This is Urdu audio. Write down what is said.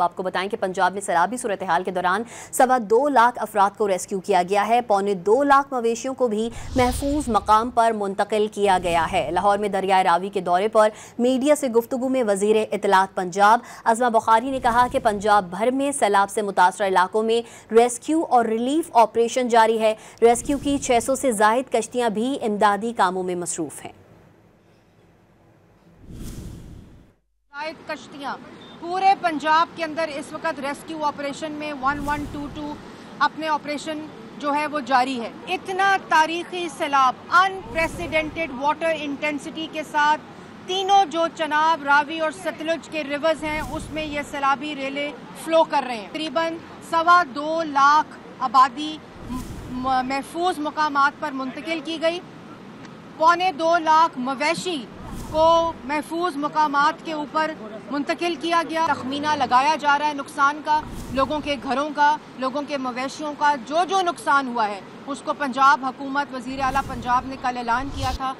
آپ کو بتائیں کہ پنجاب میں سیلابی صورتحال کے دوران 2.25 لاکھ افراد کو ریسکیو کیا گیا ہے، 1.25 لاکھ مویشیوں کو بھی محفوظ مقام پر منتقل کیا گیا ہے۔ لاہور میں دریائے راوی کے دورے پر میڈیا سے گفتگو میں وزیر اطلاعات پنجاب عظمہ بخاری نے کہا کہ پنجاب بھر میں سیلاب سے متاثرہ علاقوں میں ریسکیو اور ریلیف آپریشن جاری ہے۔ ریسکیو کی 600 سے زائد کشتیاں بھی امدادی کاموں میں مصروف ہیں۔ کشتیاں پورے پنجاب کے اندر اس وقت ریسکیو آپریشن میں 1122 اپنے آپریشن جو ہے وہ جاری ہے۔ اتنا تاریخی سیلاب انپریسیڈنٹڈ واٹر انٹینسٹی کے ساتھ تینوں جو چناب، راوی اور ستلج کے ریورز ہیں اس میں یہ سیلابی ریلیں فلو کر رہے ہیں۔ تقریباً 2.25 لاکھ آبادی محفوظ مقامات پر منتقل کی گئی، 2.25 لاکھ مویشی کو محفوظ مقامات کے اوپر منتقل کیا گیا۔ تخمینہ لگایا جا رہا ہے نقصان کا، لوگوں کے گھروں کا، لوگوں کے مویشیوں کا جو نقصان ہوا ہے اس کو پنجاب حکومت، وزیر اعلیٰ پنجاب نے کل اعلان کیا تھا